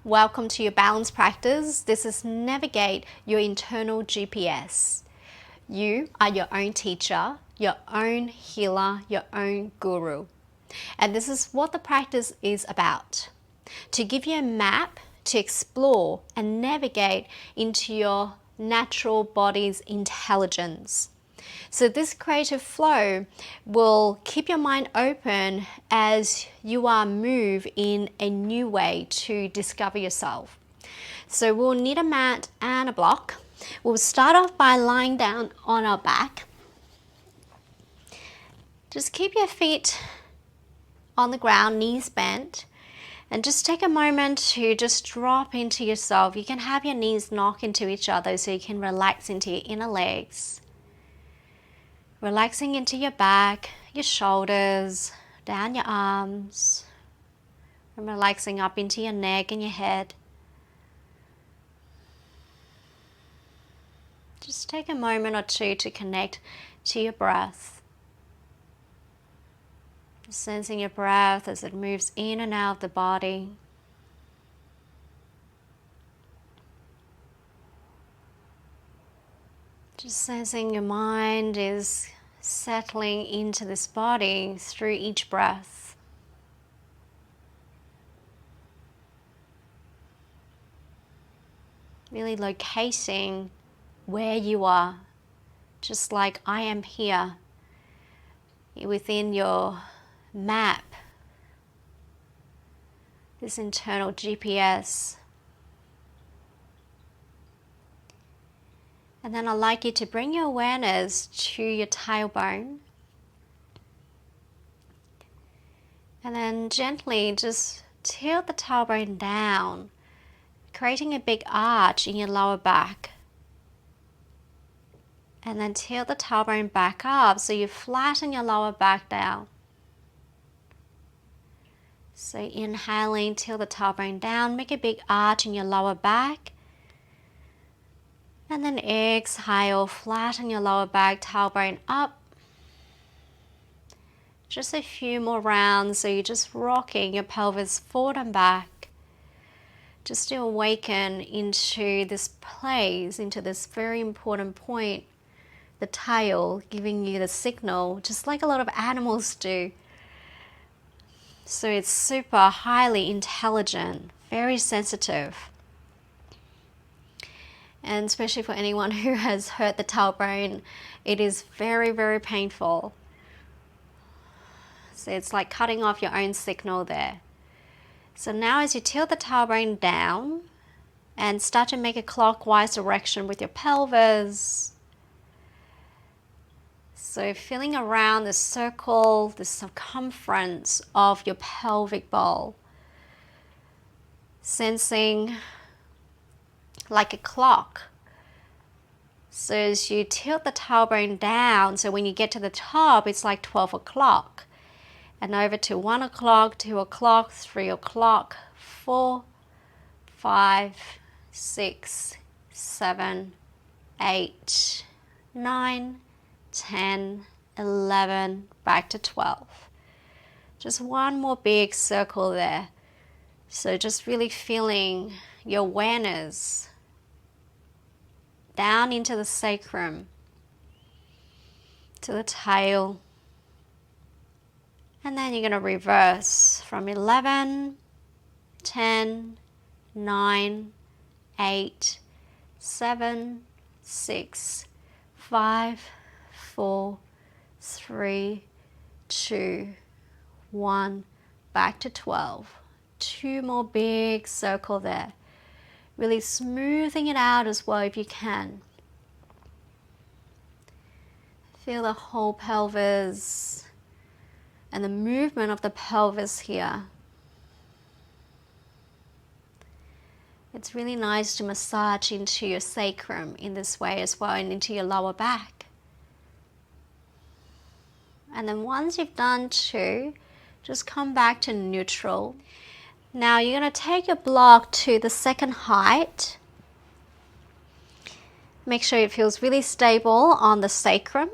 welcome to your balance practice. This is Navigate Your Internal GPS. You are your own teacher, your own healer, your own guru. And this is what the practice is about. To give you a map to explore and navigate into your natural body's intelligence. So this creative flow will keep your mind open as you are moved in a new way to discover yourself. So we'll need a mat and a block. We'll start off by lying down on our back. Just keep your feet on the ground, knees bent, and just take a moment to just drop into yourself. You can have your knees knock into each other so you can relax into your inner legs. Relaxing into your back, your shoulders, down your arms, and relaxing up into your neck and your head. Just take a moment or two to connect to your breath. Sensing your breath as it moves in and out of the body. Just sensing your mind is settling into this body through each breath. Really locating where you are, just like I am here within your map, this internal GPS. And then I'd like you to bring your awareness to your tailbone. And then gently just tilt the tailbone down, creating a big arch in your lower back. And then tilt the tailbone back up so you flatten your lower back down. So inhaling, tilt the tailbone down, make a big arch in your lower back. And then exhale, flatten your lower back, tailbone up. Just a few more rounds, so you're just rocking your pelvis forward and back. Just to awaken into this place, into this very important point, the tail giving you the signal, just like a lot of animals do. So it's super highly intelligent, very sensitive. And especially for anyone who has hurt the tailbone, it is very, very painful. So it's like cutting off your own signal there. So now as you tilt the tailbone down and start to make a clockwise direction with your pelvis. So feeling around the circle, the circumference of your pelvic bowl. Sensing like a clock. So as you tilt the tailbone down, so when you get to the top, it's like 12 o'clock. And over to 1 o'clock, 2 o'clock, 3 o'clock, 4, 5, 6, 7, 8, 9, 10, 11, back to 12. Just one more big circle there. So just really feeling your awareness down into the sacrum, to the tail. And then you're going to reverse from 11, 10, 9, 8, 7, 6, 5, 4, 3, 2, 1, back to 12. Two more big circle there. Really smoothing it out as well if you can. Feel the whole pelvis and the movement of the pelvis here. It's really nice to massage into your sacrum in this way as well, and into your lower back. And then once you've done two, just come back to neutral. Now you're going to take your block to the second height. Make sure it feels really stable on the sacrum.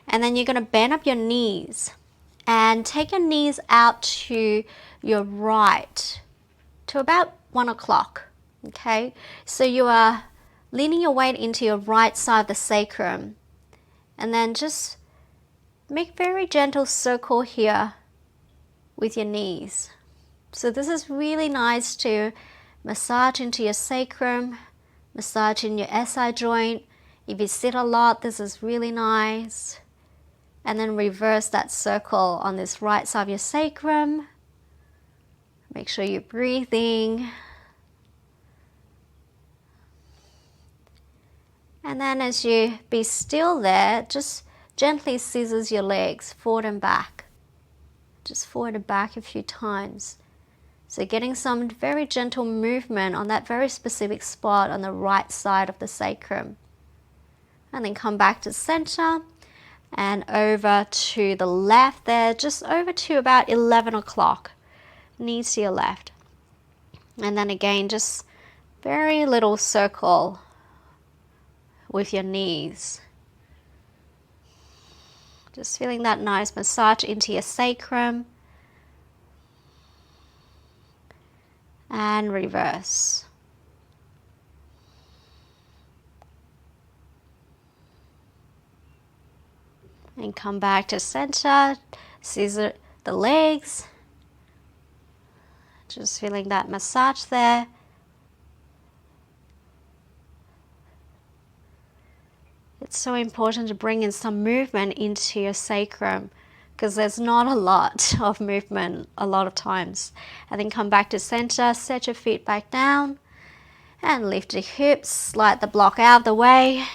And then you're going to bend up your knees. And take your knees out to your right. to about 1 o'clock. Okay, so you are leaning your weight into your right side of the sacrum, and then just make very gentle circle here with your knees. So this is really nice to massage into your sacrum, massage in your SI joint. If you sit a lot, this is really nice. And then reverse that circle on this right side of your sacrum. Make sure you're breathing. And then as you be still there, just gently scissors your legs forward and back. Just forward and back a few times. So getting some very gentle movement on that very specific spot on the right side of the sacrum. And then come back to center and over to the left there, just over to about 11 o'clock. Knees to your left. And then again, just very little circle with your knees. Just feeling that nice massage into your sacrum. And reverse. And come back to center, scissor the legs. Just feeling that massage there. It's so important to bring in some movement into your sacrum because there's not a lot of movement a lot of times. And then come back to center, set your feet back down and lift your hips, slide the block out of the way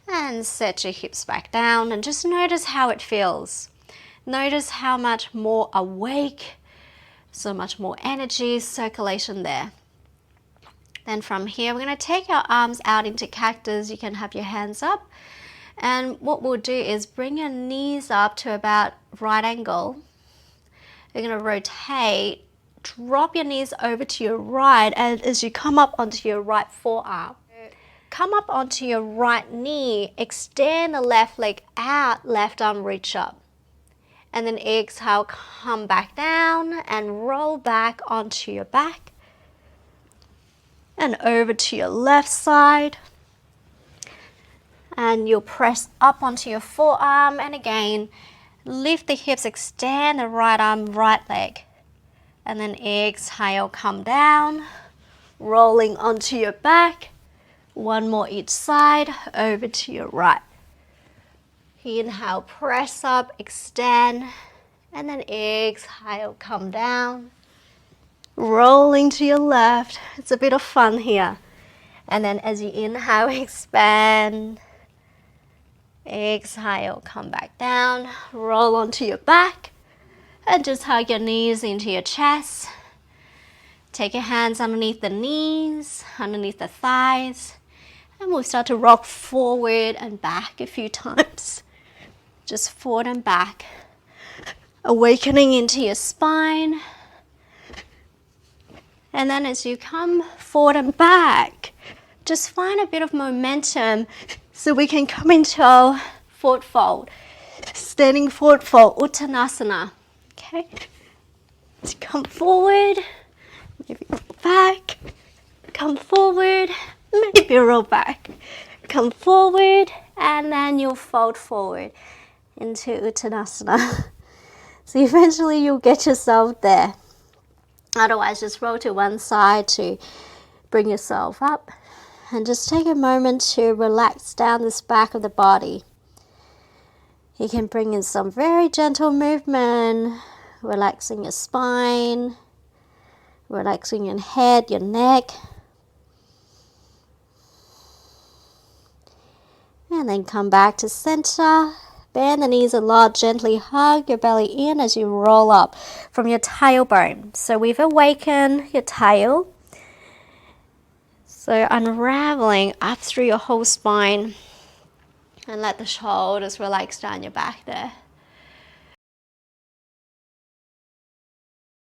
and set your hips back down and just notice how it feels. Notice how much more awake, so much more energy, circulation there. Then from here, we're going to take our arms out into cactus. You can have your hands up. And what we'll do is bring your knees up to about right angle. You're going to rotate, drop your knees over to your right, and as you come up onto your right forearm, come up onto your right knee, extend the left leg out, left arm reach up. And then exhale, come back down and roll back onto your back. And over to your left side. And you'll press up onto your forearm and again, lift the hips, extend the right arm, right leg. And then exhale, come down, rolling onto your back. One more each side, over to your right. Inhale, press up, extend, and then exhale, come down. Rolling to your left. It's a bit of fun here. And then as you inhale, expand. Exhale, come back down. Roll onto your back. And just hug your knees into your chest. Take your hands underneath the knees, underneath the thighs. And we'll start to rock forward and back a few times. Just forward and back. Awakening into your spine. And then as you come forward and back, just find a bit of momentum so we can come into our forward fold. Standing forward fold, Uttanasana. Okay? So come forward, maybe roll back, come forward, maybe roll back. Come forward, and then you'll fold forward into Uttanasana. So eventually you'll get yourself there. Otherwise, just roll to one side to bring yourself up. And just take a moment to relax down this back of the body. You can bring in some very gentle movement, relaxing your spine, relaxing your head, your neck. And then come back to center. Bend the knees a lot, gently hug your belly in as you roll up from your tailbone. So we've awakened your tail. So unraveling up through your whole spine and let the shoulders relax down your back there.